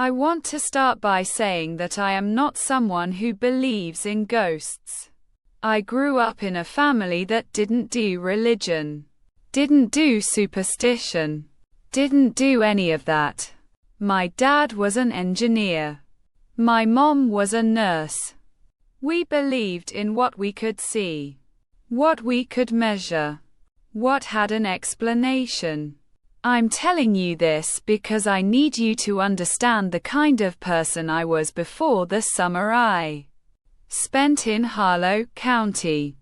I want to start by saying that I am not someone who believes in ghosts. I grew up in a family that didn't do religion, didn't do superstition, didn't do any of that. My dad was an engineer. My mom was a nurse. We believed in what we could see, what we could measure, what had an explanation. I'm telling you this because I need you to understand the kind of person I was before the summer I spent in Harlow County.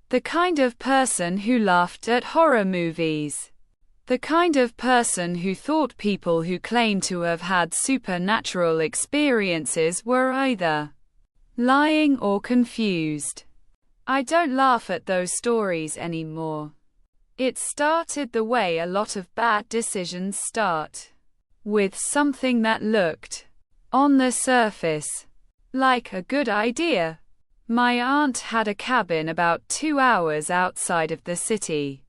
The kind of person who laughed at horror movies. The kind of person who thought people who claimed to have had supernatural experiences were either lying or confused. I don't laugh at those stories anymore. It started the way a lot of bad decisions start. With something that looked, on the surface, like a good idea. My aunt had a cabin about 2 hours outside of the city,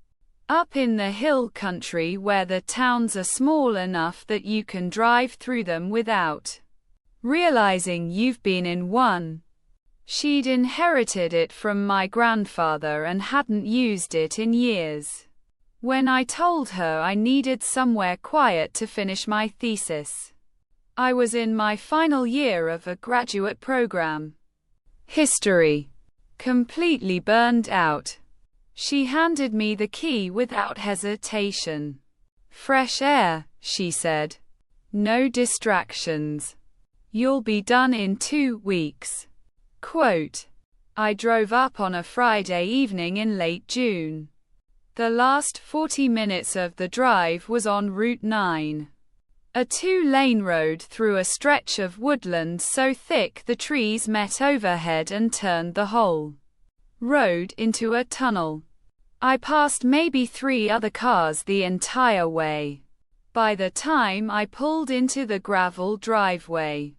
up in the hill country where the towns are small enough that you can drive through them without realizing you've been in one. She'd inherited it from my grandfather and hadn't used it in years. When I told her I needed somewhere quiet to finish my thesis, I was in my final year of a graduate program. History. Completely burned out. She handed me the key without hesitation. Fresh air, she said. No distractions. You'll be done in 2 weeks. Quote. I drove up on a Friday evening in late June. The last 40 minutes of the drive was on Route 9. A 2-lane road through a stretch of woodland so thick the trees met overhead and turned the whole road into a tunnel. I passed maybe 3 other cars the entire way. By the time I pulled into the gravel driveway,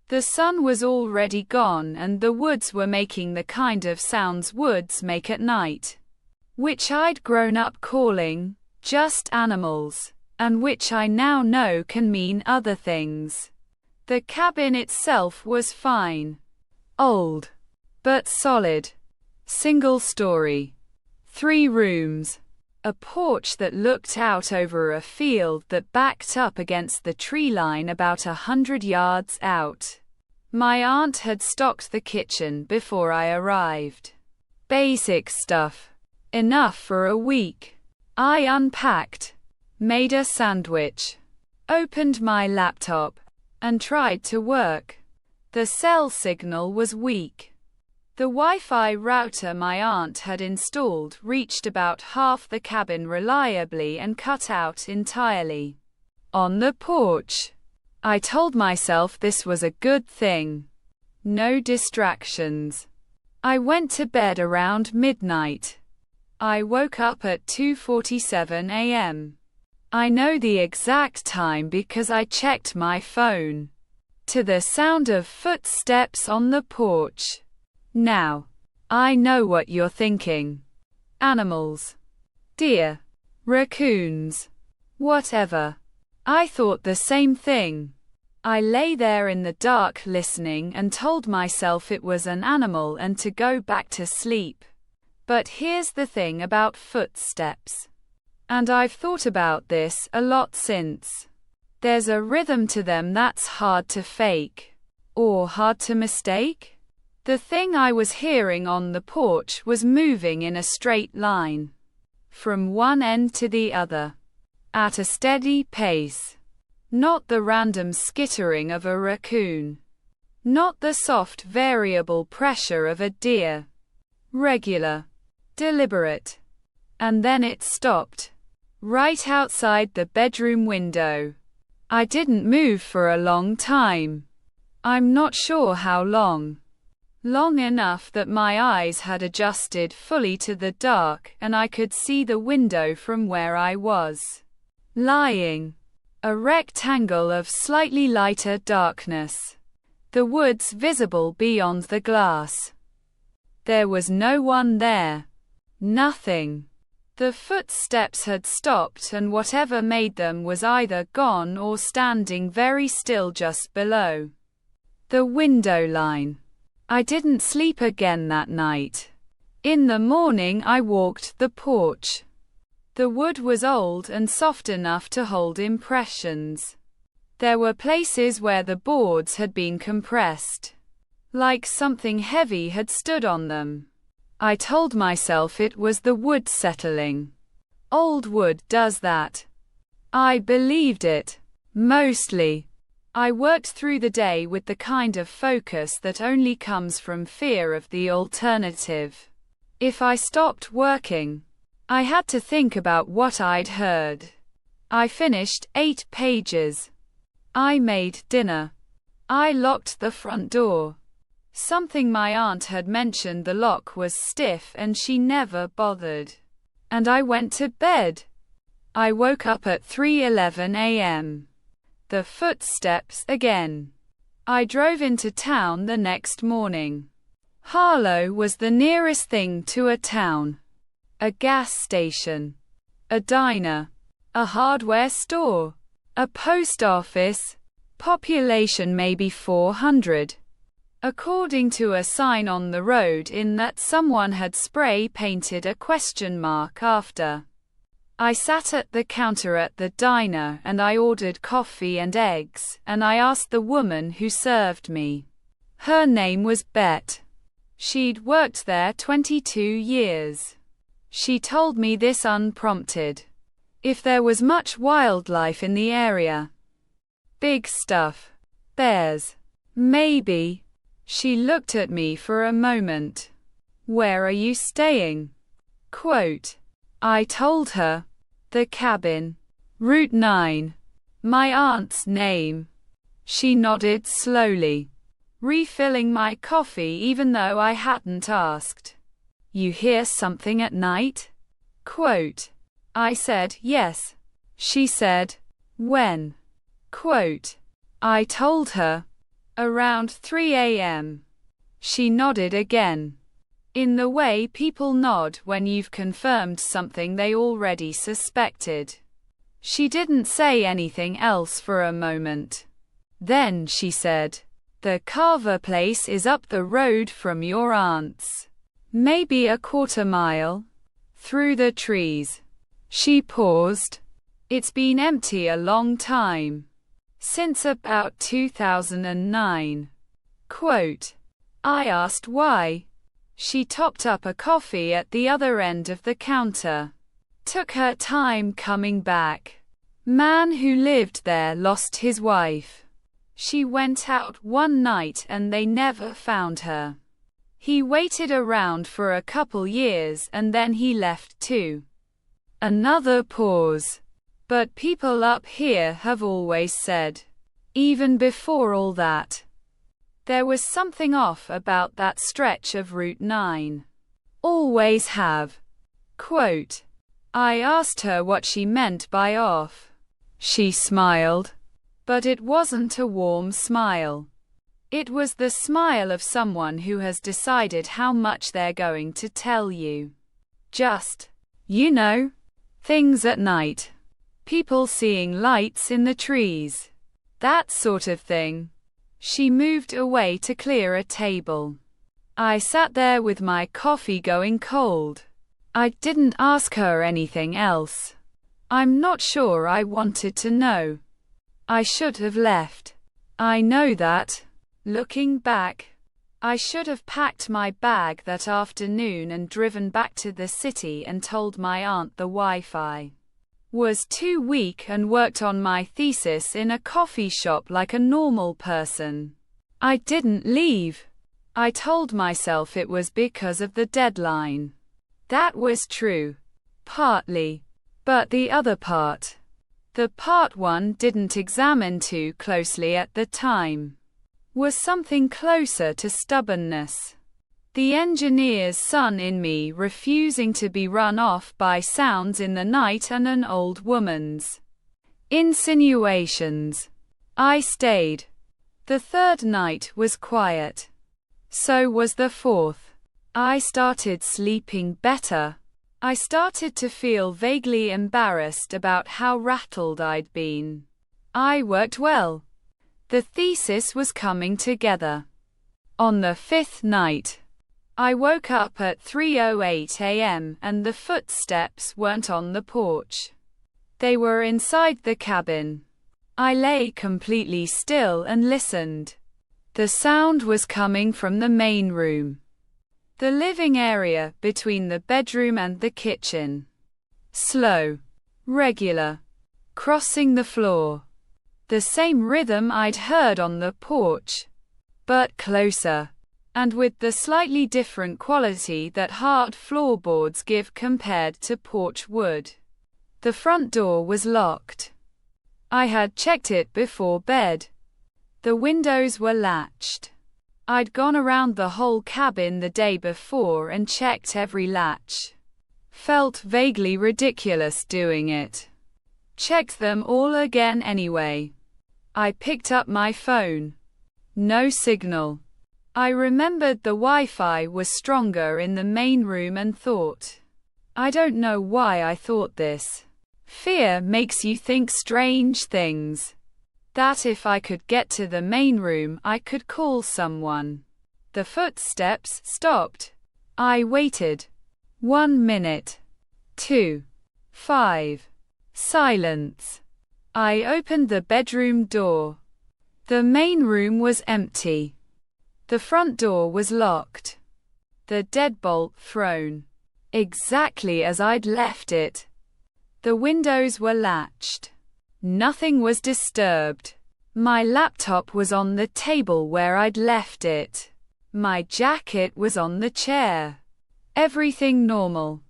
the sun was already gone and the woods were making the kind of sounds woods make at night, which I'd grown up calling just animals, and which I now know can mean other things. The cabin itself was fine. Old, but solid. Single story. 3 rooms. A porch that looked out over a field that backed up against the tree line about 100 yards out. My aunt had stocked the kitchen before I arrived. Basic stuff. Enough for a week. I unpacked, made a sandwich, opened my laptop, and tried to work. The cell signal was weak. The Wi-Fi router my aunt had installed reached about half the cabin reliably and cut out entirely. On the porch, I told myself this was a good thing. No distractions. I went to bed around midnight. I woke up at 2:47 a.m. I know the exact time because I checked my phone. To the sound of footsteps on the porch. Now, I know what you're thinking. Animals. Deer. Raccoons. Whatever. I thought the same thing. I lay there in the dark listening and told myself it was an animal and to go back to sleep. But here's the thing about footsteps. And I've thought about this a lot since. There's a rhythm to them that's hard to fake. Or hard to mistake? The thing I was hearing on the porch was moving in a straight line. From one end to the other. At a steady pace. Not the random skittering of a raccoon. Not the soft variable pressure of a deer. Regular. Deliberate. And then it stopped. Right outside the bedroom window. I didn't move for a long time. I'm not sure how long. Long enough that my eyes had adjusted fully to the dark and I could see the window from where I was lying. A rectangle of slightly lighter darkness. The woods visible beyond the glass. There was no one there. Nothing. The footsteps had stopped, and whatever made them was either gone or standing very still just below the window line. I didn't sleep again that night. In the morning I walked the porch. The wood was old and soft enough to hold impressions. There were places where the boards had been compressed, like something heavy had stood on them. I told myself it was the wood settling. Old wood does that. I believed it. Mostly. I worked through the day with the kind of focus that only comes from fear of the alternative. If I stopped working, I had to think about what I'd heard. I finished 8 pages. I made dinner. I locked the front door. Something my aunt had mentioned, the lock was stiff and she never bothered. And I went to bed. I woke up at 3:11 a.m. The footsteps again. I drove into town the next morning. Harlow was the nearest thing to a town. A gas station. A diner. A hardware store. A post office. Population maybe 400. According to a sign on the road in that someone had spray painted a question mark after. I sat at the counter at the diner and I ordered coffee and eggs, and I asked the woman who served me. Her name was Bet. She'd worked there 22 years. She told me this unprompted. If there was much wildlife in the area. Big stuff. Bears. Maybe. She looked at me for a moment. Where are you staying? Quote. I told her. The cabin. Route 9. My aunt's name. She nodded slowly, refilling my coffee even though I hadn't asked. You hear something at night? Quote. I said, yes. She said, when? Quote. I told her. Around 3 a.m. She nodded again. In the way people nod when you've confirmed something they already suspected. She didn't say anything else for a moment. Then she said, the Carver place is up the road from your aunt's. Maybe a quarter mile. Through the trees. She paused. It's been empty a long time. Since about 2009. Quote. I asked why. She topped up a coffee at the other end of the counter. Took her time coming back. Man who lived there lost his wife. She went out one night and they never found her. He waited around for a couple years and then he left too. Another pause. But people up here have always said, even before all that, there was something off about that stretch of Route 9. Always have. Quote. I asked her what she meant by off. She smiled. But it wasn't a warm smile. It was the smile of someone who has decided how much they're going to tell you. Just, you know, things at night. People seeing lights in the trees. That sort of thing. She moved away to clear a table. I sat there with my coffee going cold. I didn't ask her anything else. I'm not sure I wanted to know. I should have left. I know that. Looking back, I should have packed my bag that afternoon and driven back to the city and told my aunt the Wi-Fi was too weak and worked on my thesis in a coffee shop like a normal person. I didn't leave. I told myself it was because of the deadline. That was true. Partly. But the other part, the part one didn't examine too closely at the time, was something closer to stubbornness. The engineer's son in me refusing to be run off by sounds in the night and an old woman's insinuations. I stayed. The third night was quiet. So was the fourth. I started sleeping better. I started to feel vaguely embarrassed about how rattled I'd been. I worked well. The thesis was coming together. On the fifth night, I woke up at 3:08 a.m. and the footsteps weren't on the porch. They were inside the cabin. I lay completely still and listened. The sound was coming from the main room, the living area between the bedroom and the kitchen. Slow, regular, crossing the floor. The same rhythm I'd heard on the porch, but closer, and with the slightly different quality that hard floorboards give compared to porch wood. The front door was locked. I had checked it before bed. The windows were latched. I'd gone around the whole cabin the day before and checked every latch. Felt vaguely ridiculous doing it. Checked them all again anyway. I picked up my phone. No signal. I remembered the Wi-Fi was stronger in the main room and thought. I don't know why I thought this. Fear makes you think strange things. That if I could get to the main room, I could call someone. The footsteps stopped. I waited. 1 minute. 2. 5. Silence. I opened the bedroom door. The main room was empty. The front door was locked. The deadbolt thrown. Exactly as I'd left it. The windows were latched. Nothing was disturbed. My laptop was on the table where I'd left it. My jacket was on the chair. Everything normal.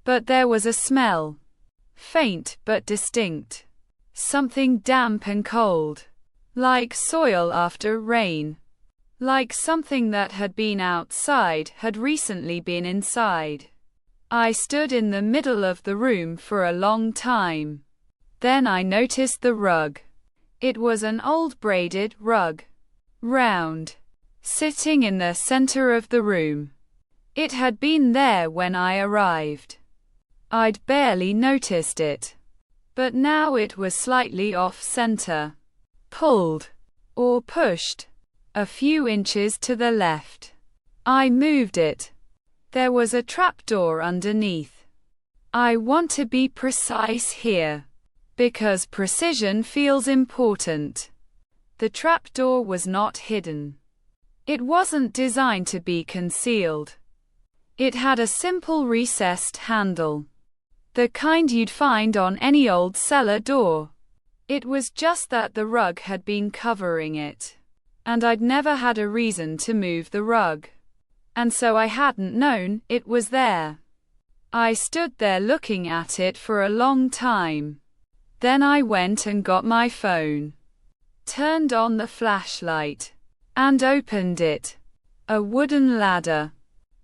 But there was a smell. Faint but distinct. Something damp and cold. Like soil after rain. Like something that had been outside had recently been inside. I stood in the middle of the room for a long time. Then I noticed the rug. It was an old braided rug. Round. Sitting in the center of the room. It had been there when I arrived. I'd barely noticed it. But now it was slightly off-center. Pulled. Or pushed. A few inches to the left. I moved it. There was a trapdoor underneath. I want to be precise here, because precision feels important. The trapdoor was not hidden. It wasn't designed to be concealed. It had a simple recessed handle. The kind you'd find on any old cellar door. It was just that the rug had been covering it. And I'd never had a reason to move the rug. And so I hadn't known it was there. I stood there looking at it for a long time. Then I went and got my phone. Turned on the flashlight. And opened it. A wooden ladder.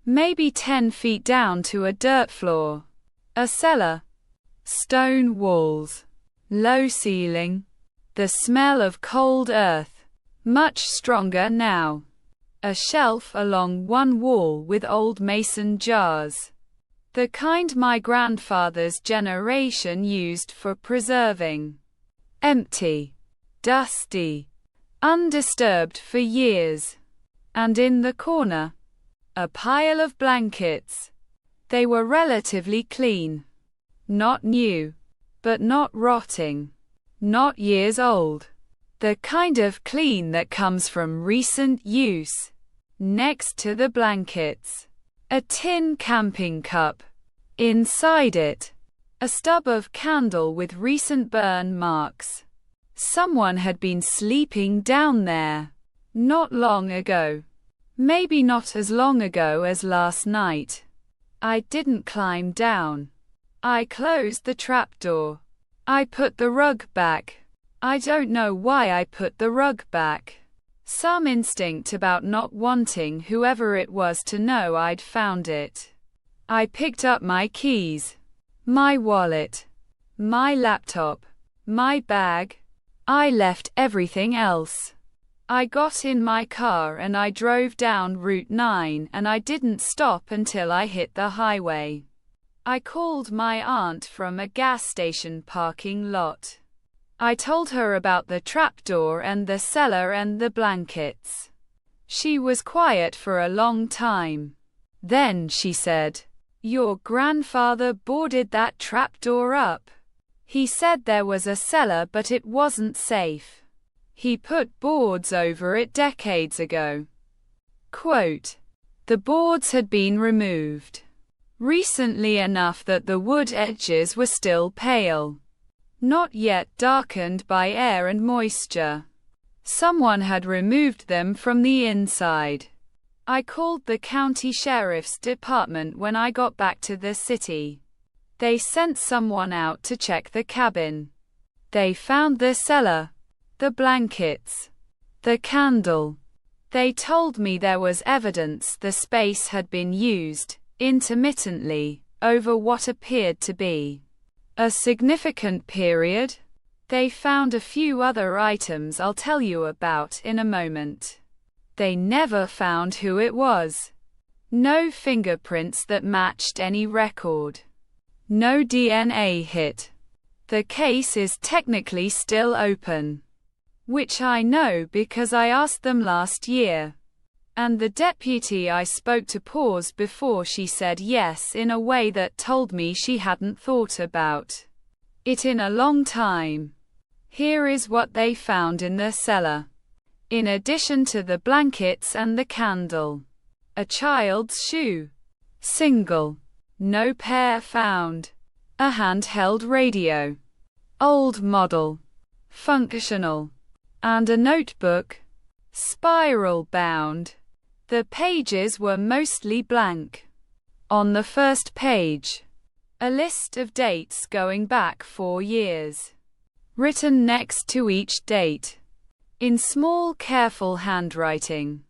Maybe 10 feet down to a dirt floor. A cellar. Stone walls. Low ceiling. The smell of cold earth. Much stronger now. A shelf along one wall with old mason jars. The kind my grandfather's generation used for preserving. Empty. Dusty. Undisturbed for years. And in the corner, a pile of blankets. They were relatively clean. Not new. But not rotting. Not years old. The kind of clean that comes from recent use. Next to the blankets, a tin camping cup. Inside it, a stub of candle with recent burn marks. Someone had been sleeping down there. Not long ago. Maybe not as long ago as last night. I didn't climb down. I closed the trapdoor. I put the rug back. I don't know why I put the rug back. Some instinct about not wanting whoever it was to know I'd found it. I picked up my keys, my wallet, my laptop, my bag. I left everything else. I got in my car and I drove down Route 9 and I didn't stop until I hit the highway. I called my aunt from a gas station parking lot. I told her about the trapdoor and the cellar and the blankets. She was quiet for a long time. Then she said, "Your grandfather boarded that trapdoor up. He said there was a cellar but it wasn't safe. He put boards over it decades ago." Quote, "The boards had been removed recently enough that the wood edges were still pale, not yet darkened by air and moisture. Someone had removed them from the inside. I called the county sheriff's department when I got back to the city. They sent someone out to check the cabin. They found the cellar, the blankets, the candle. They told me there was evidence the space had been used intermittently over what appeared to be a significant period. They found a few other items I'll tell you about in a moment. They never found who it was. No fingerprints that matched any record. No DNA hit. The case is technically still open, which I know because I asked them last year. And the deputy I spoke to paused before she said yes in a way that told me she hadn't thought about it in a long time. Here is what they found in the cellar. In addition to the blankets and the candle, a child's shoe. Single. No pair found. A handheld radio. Old model. Functional. And a notebook. Spiral bound. The pages were mostly blank. On the first page, a list of dates going back 4 years. Written next to each date, in small careful handwriting,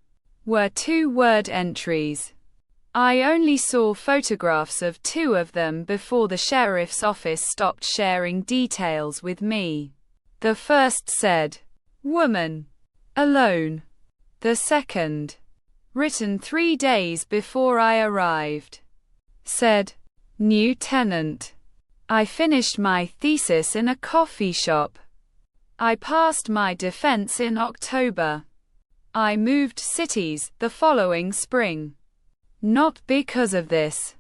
were 2-word entries. I only saw photographs of 2 of them before the sheriff's office stopped sharing details with me. The first said, "Woman. Alone." The second, written 3 days before I arrived, said, "New tenant. I finished my thesis in a coffee shop. I passed my defense in October. I moved cities the following spring. Not because of this,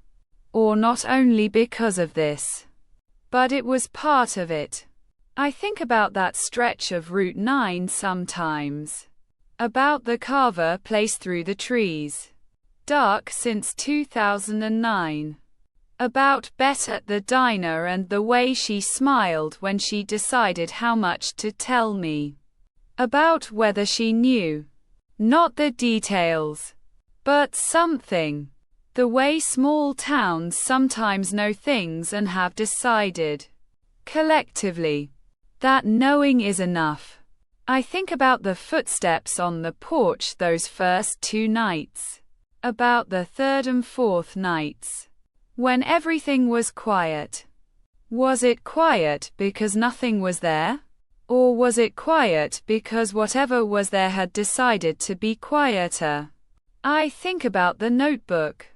or not only because of this, but it was part of it. I think about that stretch of Route 9 sometimes. About the Carver place through the trees. Dark since 2009. About Bet at the diner and the way she smiled when she decided how much to tell me. About whether she knew. Not the details, but something. The way small towns sometimes know things and have decided, collectively, that knowing is enough. I think about the footsteps on the porch those first 2 nights. About the 3rd and 4th nights, when everything was quiet. Was it quiet because nothing was there? Or was it quiet because whatever was there had decided to be quieter? I think about the notebook.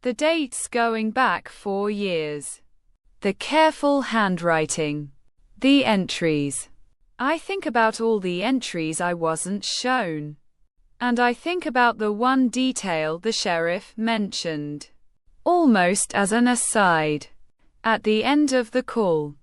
The dates going back 4 years. The careful handwriting. The entries. I think about all the entries I wasn't shown. And I think about the one detail the sheriff mentioned, almost as an aside, at the end of the call.